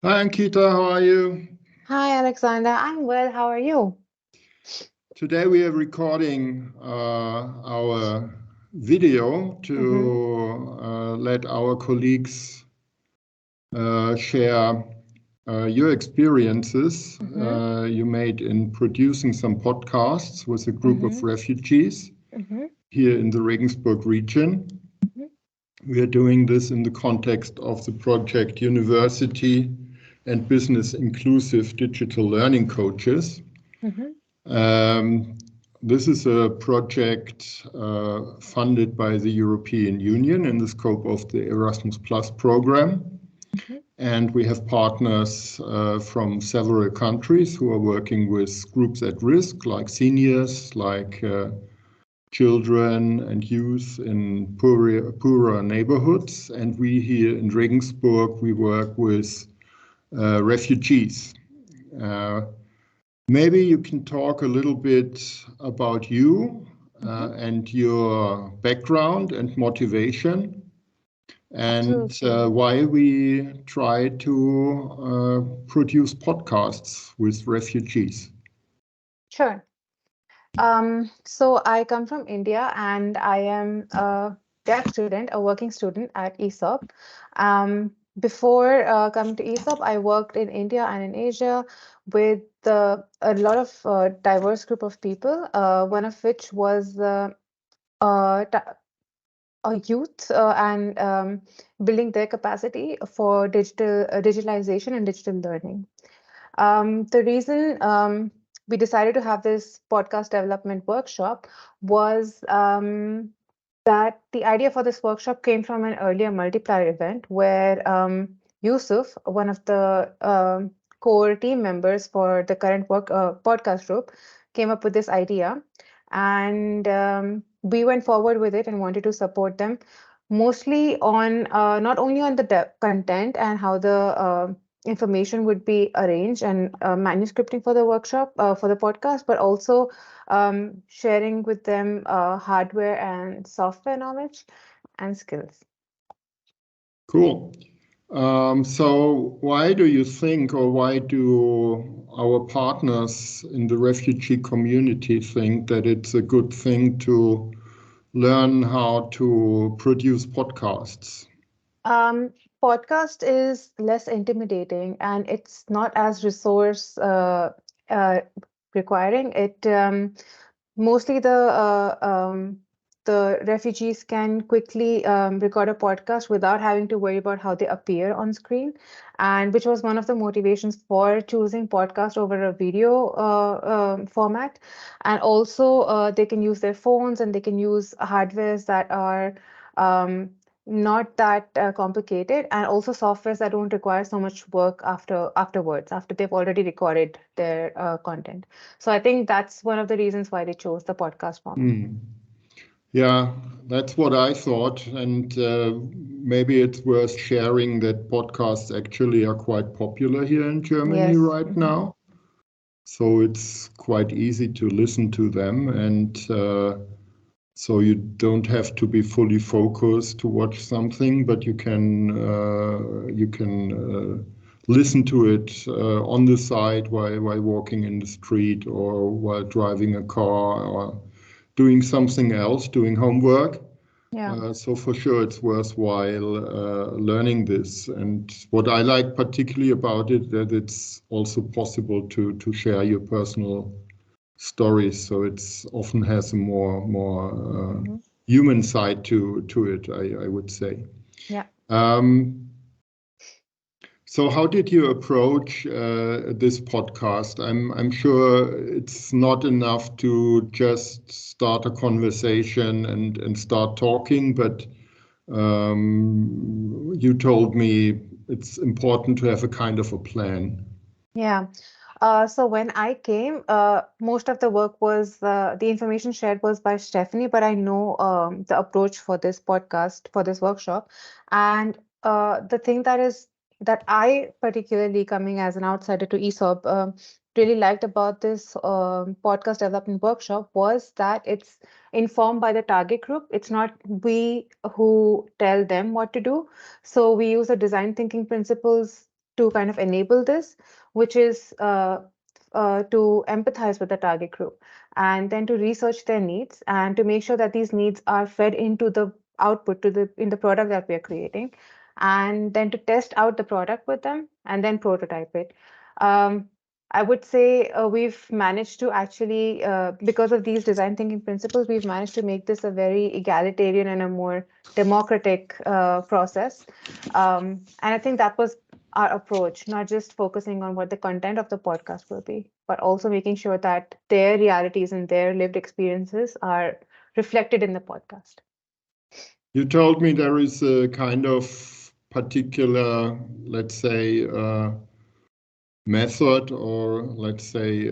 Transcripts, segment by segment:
Hi Ankita, how are you? Hi, Alexander. I'm well. How are you? Today we are recording our video Mm-hmm. to let our colleagues share your experiences Mm-hmm. you made in producing some podcasts with a group of Mm-hmm. refugees Mm-hmm. here in the Regensburg region. We are doing this in the context of the project University and Business Inclusive Digital Learning Coaches. Mm-hmm. Um, this is a project funded by the European Union in the scope of the Erasmus Plus program. Mm-hmm. And we have partners from several countries who are working with groups at risk, like seniors, like children and youth in poorer neighborhoods. And we here in Regensburg, we work with refugees. Uh, Maybe you can talk a little bit about you Mm-hmm. and your background and motivation, and Absolutely. why we try to produce podcasts with refugees. Sure. So I come from India and I am a grad student, a working student at ISOB. Before coming to ISOB, I worked in India and in Asia with a lot of diverse group of people, one of which was uh, youth and building their capacity for digitalization and digital learning. The reason we decided to have this podcast development workshop was that the idea for this workshop came from an earlier multiplier event where Yusuf, one of the core team members for the current podcast group, came up with this idea. And we went forward with it and wanted to support them mostly on not only on the content and how the information would be arranged and manuscripting for the workshop, for the podcast, but also sharing with them hardware and software knowledge and skills. Cool. So, why do you think, or why do our partners in the refugee community think that it's a good thing to learn how to produce podcasts? Um, Podcast is less intimidating and it's not as resource uh, requiring. It mostly the refugees can quickly record a podcast without having to worry about how they appear on screen, and which was one of the motivations for choosing podcast over a video format. And also, they can use their phones and they can use hardwares that are um, not that complicated, and also softwares that don't require so much work afterwards after they've already recorded their content. So I think that's one of the reasons why they chose the podcast format. Hmm. Yeah, that's what I thought. And maybe it's worth sharing that podcasts actually are quite popular here in Germany Yes. right now. So it's quite easy to listen to them. And so you don't have to be fully focused to watch something, but you can listen to it on the side while walking in the street or while driving a car or doing something else, doing homework. Yeah. So for sure, it's worthwhile learning this. And what I like particularly about it, that it's also possible to share your personal stories. So it's often has a more Hmm. human side to it, I would say. Yeah. Um, so how did you approach this podcast? I'm sure it's not enough to just start a conversation and start talking, but you told me it's important to have a kind of a plan. Yeah. So when I came, most of the work was the information shared was by Stephanie, but I know the approach for this podcast, for this workshop. And the thing that I particularly coming as an outsider to ESOP really liked about this podcast development workshop was that it's informed by the target group. It's not we who tell them what to do. So we use the design thinking principles to kind of enable this, which is to empathize with the target group and then to research their needs and to make sure that these needs are fed into the output to the in the product that we are creating, and then to test out the product with them and then prototype it. Um, I would say we've managed to actually, because of these design thinking principles, we've managed to make this a very egalitarian and a more democratic process. And I think that was our approach, not just focusing on what the content of the podcast will be, but also making sure that their realities and their lived experiences are reflected in the podcast. You told me there is a kind of particular, let's say, method, or let's say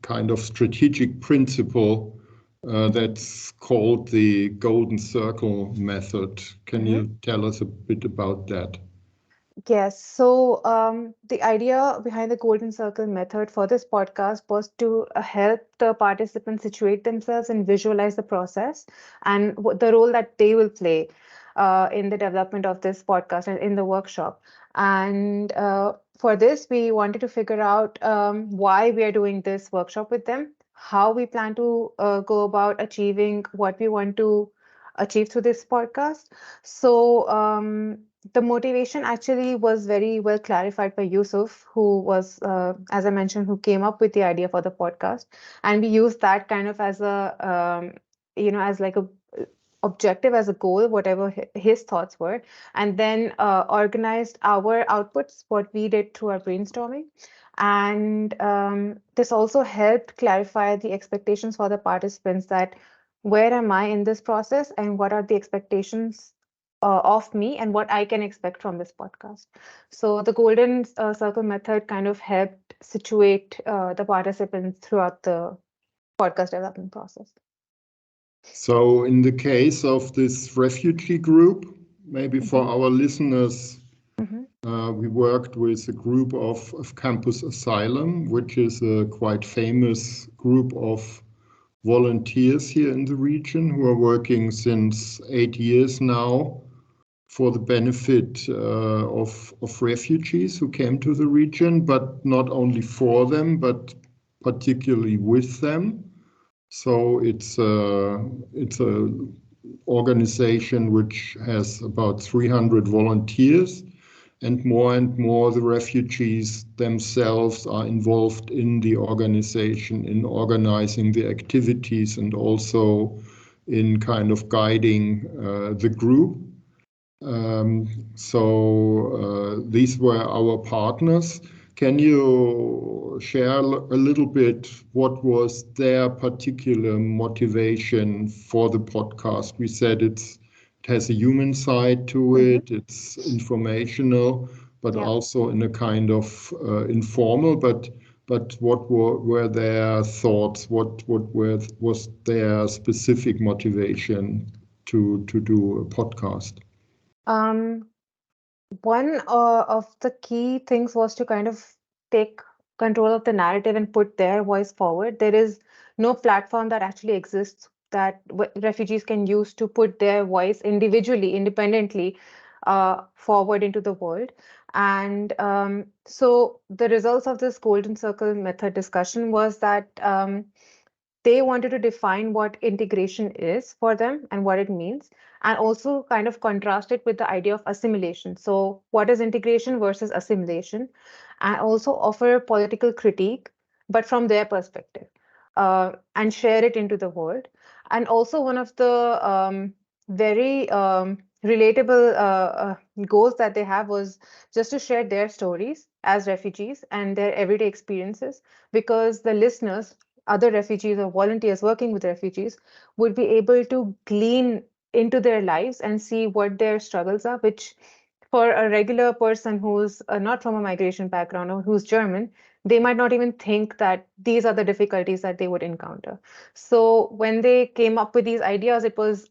kind of strategic principle that's called the golden circle method. Can you tell us a bit about that? Yes, so the idea behind the Golden Circle method for this podcast was to help the participants situate themselves and visualize the process and the role that they will play in the development of this podcast and in the workshop. And for this, we wanted to figure out why we are doing this workshop with them, how we plan to go about achieving what we want to achieve through this podcast. So, the motivation actually was very well clarified by Yusuf, who was, as I mentioned, who came up with the idea for the podcast, and we used that kind of as as like a objective, as a goal, whatever his thoughts were, and then organized our outputs, what we did through our brainstorming, and this also helped clarify the expectations for the participants that where am I in this process and what are the expectations of me and what I can expect from this podcast. So the Golden Circle method kind of helped situate the participants throughout the podcast development process. So in the case of this refugee group, maybe for our listeners, we worked with a group of Campus Asylum, which is a quite famous group of volunteers here in the region who are working since 8 years now for the benefit of refugees who came to the region, but not only for them, but particularly with them. So it's a organization which has about 300 volunteers, and more the refugees themselves are involved in the organization, in organizing the activities and also in kind of guiding the group. These were our partners. Can you share a little bit what was their particular motivation for the podcast? We said it has a human side to it, it's informational, but also in a kind of informal. But what were their thoughts? What was their specific motivation to do a podcast? One of the key things was to kind of take control of the narrative and put their voice forward. There is no platform that actually exists that refugees can use to put their voice individually, independently forward into the world. And so the results of this Golden Circle method discussion was that they wanted to define what integration is for them and what it means, and also kind of contrast it with the idea of assimilation. So, what is integration versus assimilation? And also offer political critique, but from their perspective, and share it into the world. And also, one of the very relatable goals that they have was just to share their stories as refugees and their everyday experiences, because the listeners, other refugees or volunteers working with refugees, would be able to glean into their lives and see what their struggles are, which for a regular person who's not from a migration background or who's German, they might not even think that these are the difficulties that they would encounter. So when they came up with these ideas, it was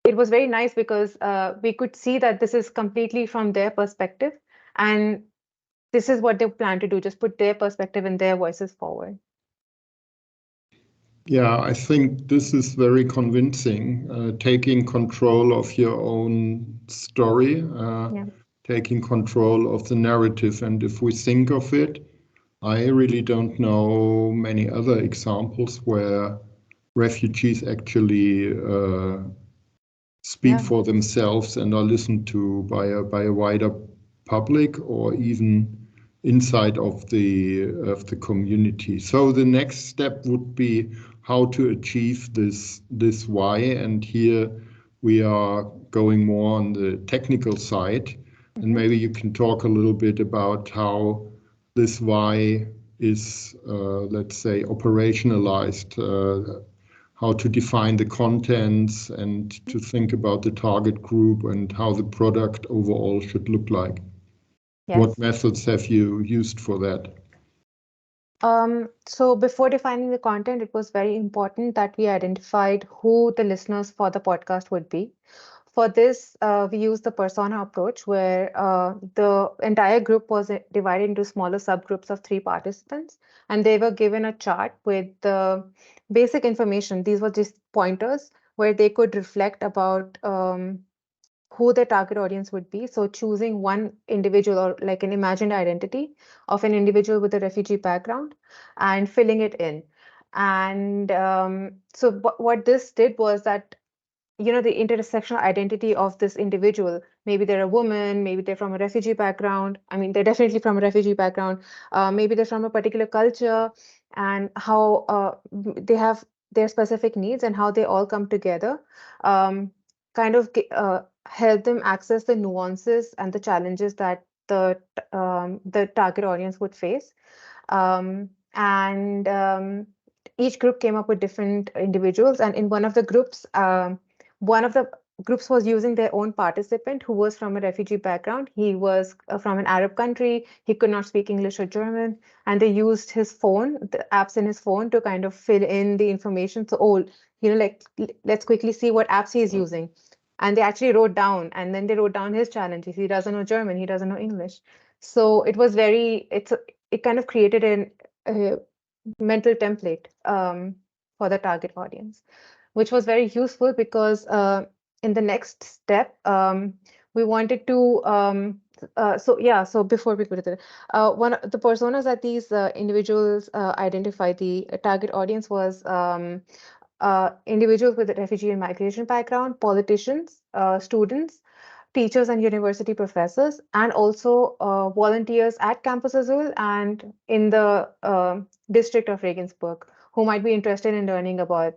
very nice because we could see that this is completely from their perspective, and this is what they plan to do, just put their perspective and their voices forward. Yeah, I think this is very convincing, taking control of your own story, taking control of the narrative. And if we think of it, I really don't know many other examples where refugees actually speak Yeah. for themselves and are listened to by a wider public or even inside of the community. So the next step would be how to achieve this why, and here we are going more on the technical side, and Mhm. maybe you can talk a little bit about how this why is, let's say, operationalized, how to define the contents and to think about the target group and how the product overall should look like. What Yes. methods have you used for that? So before defining the content, it was very important that we identified who the listeners for the podcast would be. For this, we used the persona approach, where the entire group was divided into smaller subgroups of three participants, and they were given a chart with the basic information. These were just pointers where they could reflect about who their target audience would be. So choosing one individual or like an imagined identity of an individual with a refugee background and filling it in. And so what this did was that, you know, the intersectional identity of this individual, maybe they're a woman, maybe they're from a refugee background. I mean, they're definitely from a refugee background. Maybe they're from a particular culture, and how they have their specific needs and how they all come together, um, kind of help them access the nuances and the challenges that the target audience would face. And each group came up with different individuals, and in one of the groups was using their own participant who was from a refugee background. He was from an Arab country. He could not speak English or German, and they used his phone, the apps in his phone, to kind of fill in the information. So, oh, you know, like let's quickly see what apps he's using. And they actually wrote down, and then they wrote down his challenges. He doesn't know German. He doesn't know English. So it was it kind of created a mental template for the target audience, which was very useful because in the next step, we wanted to. So yeah, so before we go to one of the personas that these individuals identify, the target audience was individuals with a refugee and migration background, politicians, students, teachers and university professors, and also volunteers at campus as well and in the district of Regensburg who might be interested in learning about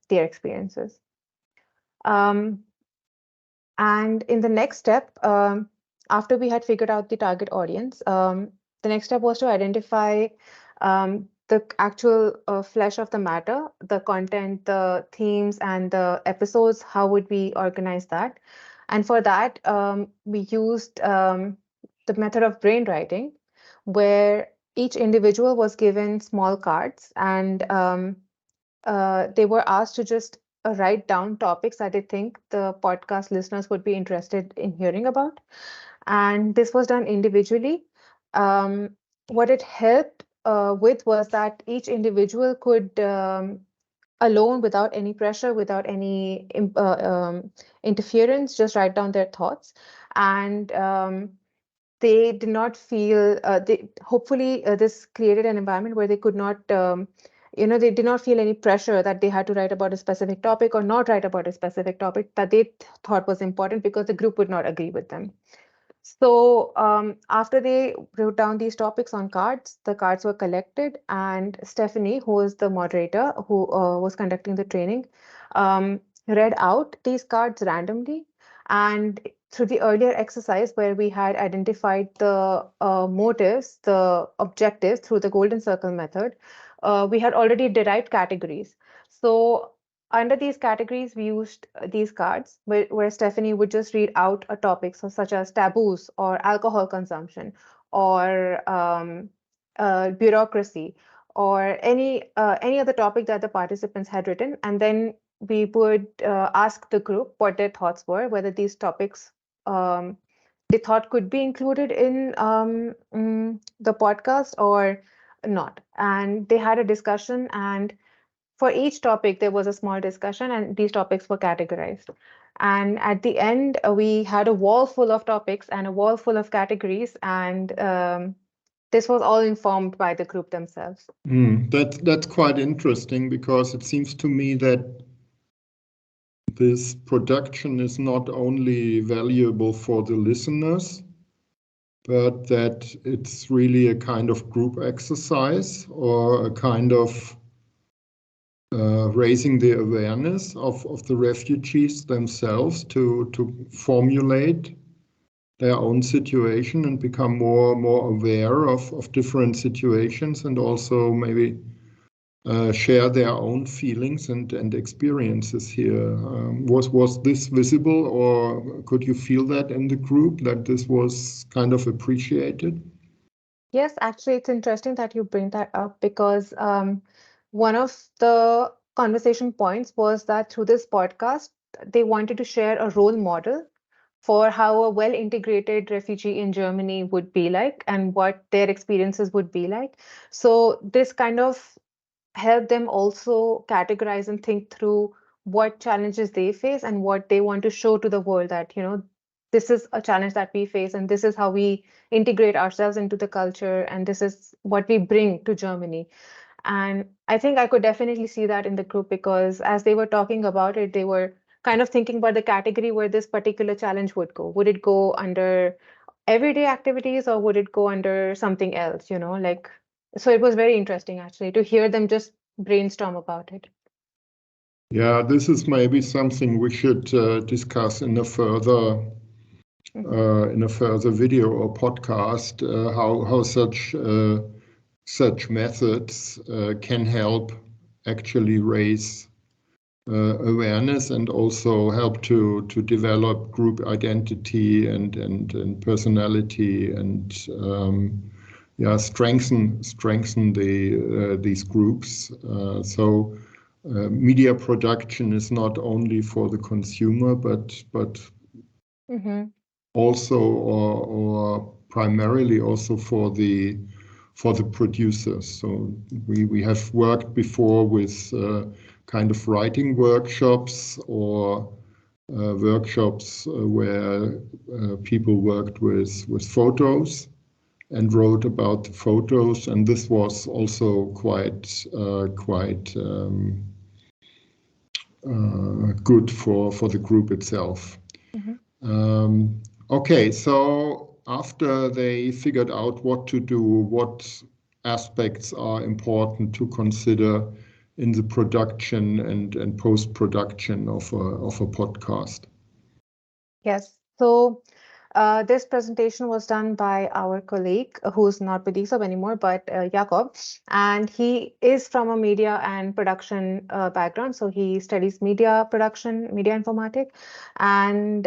their experiences. Um, and in the next step, after we had figured out the target audience, the next step was to identify the actual flesh of the matter, the content, the themes, and the episodes. How would we organize that? And for that, we used the method of brain writing, where each individual was given small cards and they were asked to just write down topics that they think the podcast listeners would be interested in hearing about. And this was done individually. Um, what it helped with was that each individual could, alone, without any pressure, without any interference, just write down their thoughts. And they did not feel they hopefully this created an environment where they could not they did not feel any pressure that they had to write about a specific topic or not write about a specific topic that they thought was important because the group would not agree with them. So after they wrote down these topics on cards, the cards were collected, and Stephanie, who is the moderator who was conducting the training, read out these cards randomly. And through the earlier exercise where we had identified the motives, the objectives through the golden circle method, we had already derived categories. So under these categories, we used these cards where Stephanie would just read out a topic, so such as taboos or alcohol consumption or bureaucracy or any other topic that the participants had written, and then we would ask the group what their thoughts were, whether these topics um, they thought could be included in the podcast or not. And they had a discussion, and for each topic, there was a small discussion, and these topics were categorized. And at the end, we had a wall full of topics and a wall full of categories, and this was all informed by the group themselves. That's quite interesting, because it seems to me that this production is not only valuable for the listeners, but that it's really a kind of group exercise, or a kind of raising the awareness of the refugees themselves to formulate their own situation and become more aware of different situations, and also maybe share their own feelings and experiences here. Was this visible, or could you feel that in the group, that this was kind of appreciated? Yes, actually, it's interesting that you bring that up because one of the conversation points was that through this podcast, they wanted to share a role model for how a well integrated refugee in Germany would be like and what their experiences would be like. So, this kind of help them also categorize and think through what challenges they face and what they want to show to the world that, this is a challenge that we face and this is how we integrate ourselves into the culture and this is what we bring to Germany. And I think I could definitely see that in the group because as they were talking about it, they were kind of thinking about the category where this particular challenge would go. Would it go under everyday activities or would it go under something else, like so it was very interesting actually to hear them just brainstorm about it. Yeah, this is maybe something we should discuss Mhm. in a further video or podcast, how such methods can help actually raise awareness, and also help to develop group identity and personality, and yeah, strengthen these groups. Media production is not only for the consumer, but Mm-hmm. also, or primarily also for the producers. So we have worked before with kind of writing workshops, or workshops where people worked with photos and wrote about the photos, and this was also quite good for the group itself. Mm-hmm. Okay, so after they figured out what to do, what aspects are important to consider in the production and post-production of a podcast. Yes. So this presentation was done by our colleague who's not with ESOB anymore, but Jakob. And he is from a media and production background. So he studies media production, media informatic. And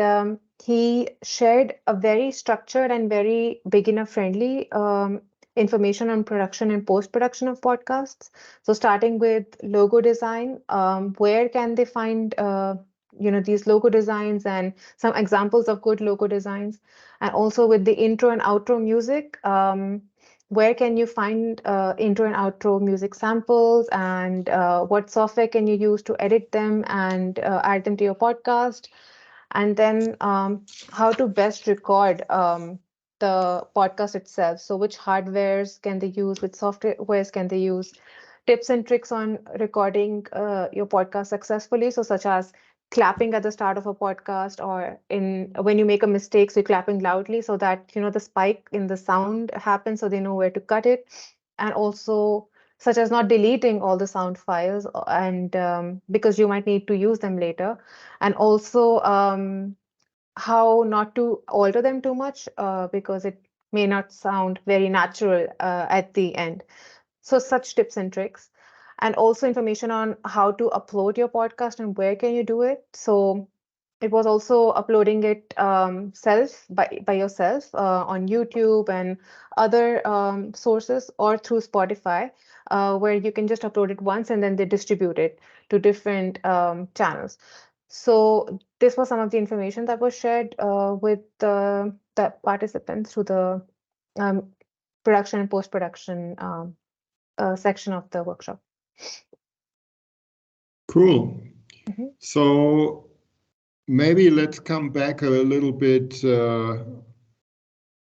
he shared a very structured and very beginner-friendly information on production and post-production of podcasts. So starting with logo design, where can they find these logo designs and some examples of good logo designs, and also with the intro and outro music. Where can you find intro and outro music samples, and what software can you use to edit them and add them to your podcast? And then how to best record the podcast itself. So which hardwares can they use, which softwares can they use, tips and tricks on recording your podcast successfully. So such as clapping at the start of a podcast, or in when you make a mistake, so you're clapping loudly so that the spike in the sound happens so they know where to cut it. And also such as not deleting all the sound files and because you might need to use them later. And also how not to alter them too much because it may not sound very natural at the end. So such tips and tricks, and also information on how to upload your podcast and where can you do it. So it was also uploading it self by yourself on YouTube and other sources, or through Spotify, where you can just upload it once and then they distribute it to different channels. So this was some of the information that was shared with the participants through the um, production and post-production section of the workshop. Cool. Mhm. So maybe let's come back a little bit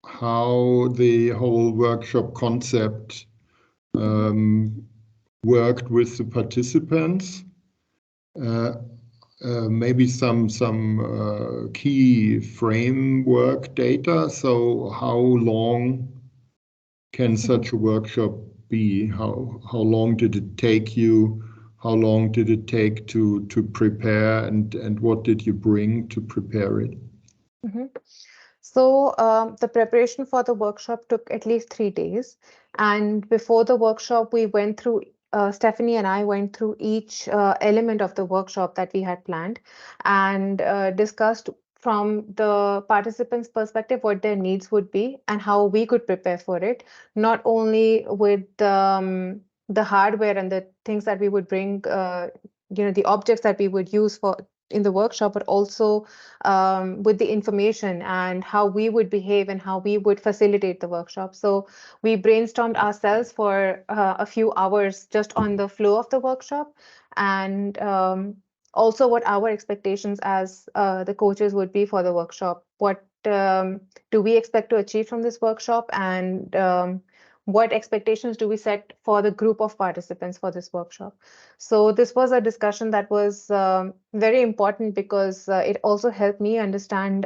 how the whole workshop concept worked with the participants. Maybe some key framework data. So how long can such a workshop be? How long did it take you? How long did it take to prepare, and what did you bring to prepare it? Mhm. So the preparation for the workshop took at least 3 days. And before the workshop, we went through, Stephanie and I went through each element of the workshop that we had planned and discussed from the participants' perspective what their needs would be and how we could prepare for it, not only with the hardware and the things that we would bring, the objects that we would use for in the workshop, but also with the information and how we would behave and how we would facilitate the workshop. So we brainstormed ourselves for a few hours just on the flow of the workshop and also what our expectations as the coaches would be for the workshop. What do we expect to achieve from this workshop, and what expectations do we set for the group of participants for this workshop? So this was a discussion that was very important because it also helped me understand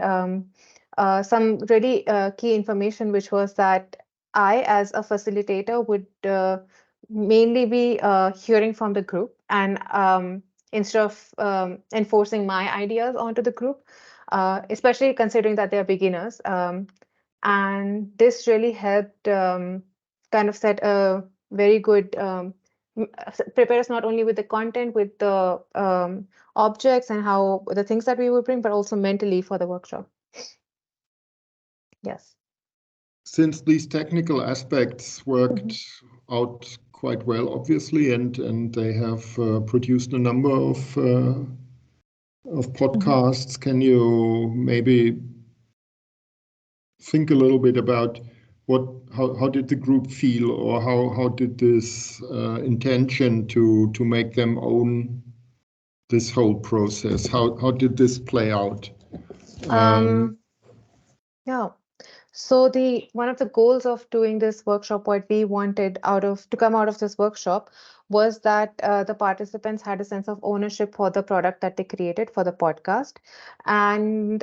some really key information, which was that I, as a facilitator, would mainly be hearing from the group and instead of enforcing my ideas onto the group, especially considering that they're beginners. And this really helped kind of set a very good prepare us not only with the content, with the objects and how the things that we would bring, but also mentally for the workshop. Yes. Since these technical aspects worked out quite well, obviously, and they have produced a number of podcasts, can you maybe think a little bit about how did the group feel, or how did this intention to make them own this whole process, how did this play out? Yeah. So the one of the goals of doing this workshop, what we wanted out of to come out of this workshop, was that the participants had a sense of ownership for the product that they created for the podcast. And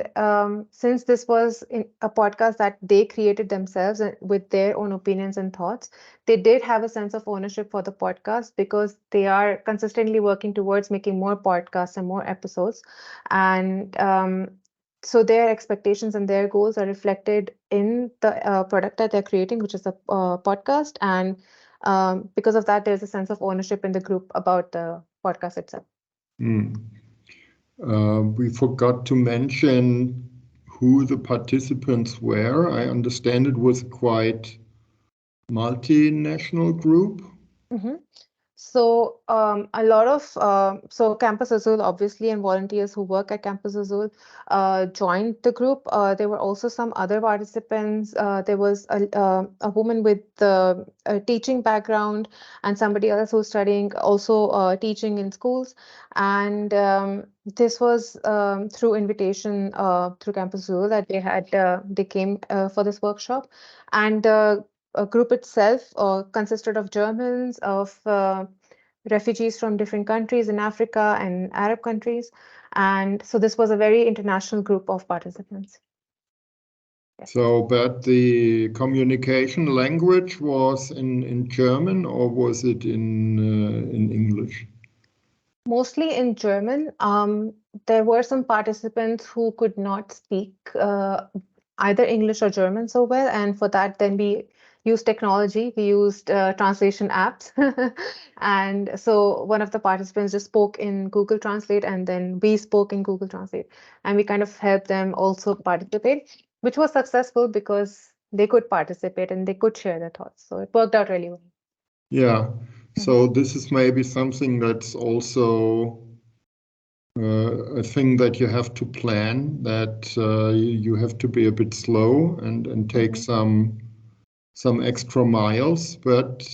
since this was a podcast that they created themselves with their own opinions and thoughts, they did have a sense of ownership for the podcast because they are consistently working towards making more podcasts and more episodes. And so their expectations and their goals are reflected in the product that they're creating, which is a podcast. And because of that, there's a sense of ownership in the group about the podcast itself. We forgot to mention who the participants were. I understand it was a quite multinational group. So a lot of Campus Azul, obviously, and volunteers who work at Campus Azul joined the group. There were also some other participants. There was a woman with a teaching background and somebody else who's studying also teaching in schools. And this was through invitation through Campus Azul that they came for this workshop. And group itself consisted of Germans, of refugees from different countries in Africa and Arab countries. And so this was a very international group of participants. Yes. So, but the communication language was in German, or was it in English? Mostly in German. There were some participants who could not speak either English or German so well, and for that, then we used technology. We used translation apps, and so one of the participants just spoke in Google Translate, and then we spoke in Google Translate, and we kind of helped them also participate, which was successful because they could participate and they could share their thoughts. So it worked out really well. Yeah. So this is maybe something that's also a thing that you have to plan, that you have to be a bit slow and take some extra miles. But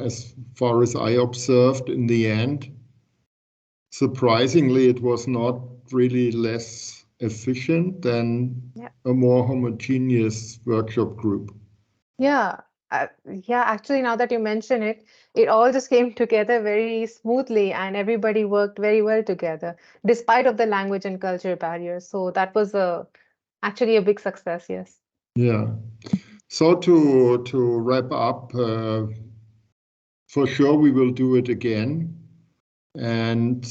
as far as I observed, in the end, surprisingly, it was not really less efficient than a more homogeneous workshop group. Yeah, yeah, actually, now that you mention it, it all just came together very smoothly and everybody worked very well together, despite of the language and culture barriers. So that was actually a big success, yes. Yeah. So to wrap up, for sure we will do it again. And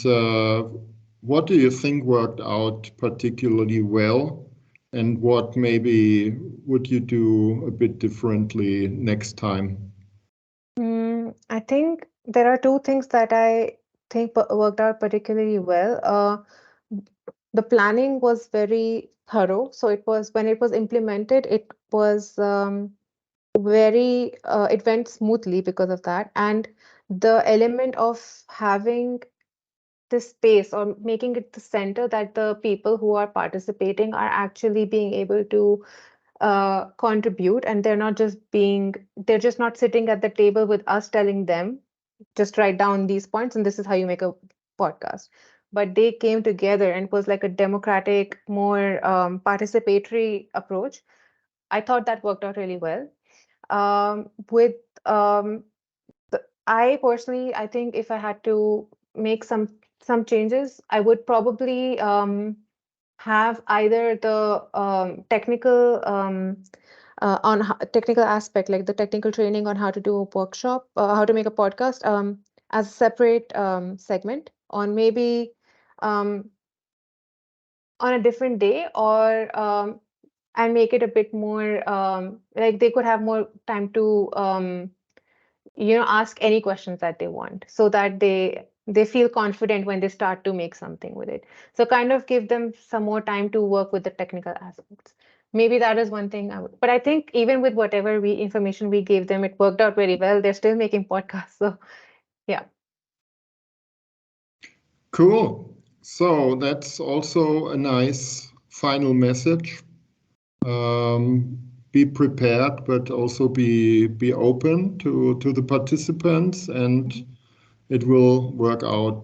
what do you think worked out particularly well? And what maybe would you do a bit differently next time? I think there are two things that I think worked out particularly well. The planning was very thorough. So it was when it was implemented, it was it went smoothly because of that. And the element of having the space or making it the center that the people who are participating are actually being able to contribute, and they're just not sitting at the table with us telling them just write down these points and this is how you make a podcast, but they came together and it was like a democratic, more participatory approach. I thought that worked out really well. With I personally, I think if I had to make some changes, I would probably have either the technical technical aspect, like the technical training on how to do a workshop, how to make a podcast, as a separate segment on maybe um, on a different day, or and make it a bit more like they could have more time to ask any questions that they want, so that they feel confident when they start to make something with it. So kind of give them some more time to work with the technical aspects. Maybe that is one thing I would, but I think even with whatever we information we gave them, it worked out very well. They're still making podcasts. So yeah. Cool. So that's also a nice final message. Be prepared, but also be open to the participants, and it will work out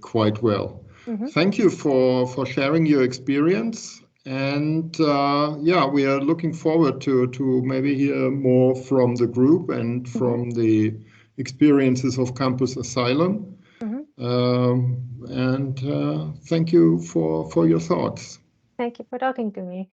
quite well. Hmm. Thank you for sharing your experience. And yeah, we are looking forward to maybe hear more from the group and Hmm. from the experiences of Campus Asylum. Hmm. And thank you for your thoughts. Thank you for talking to me.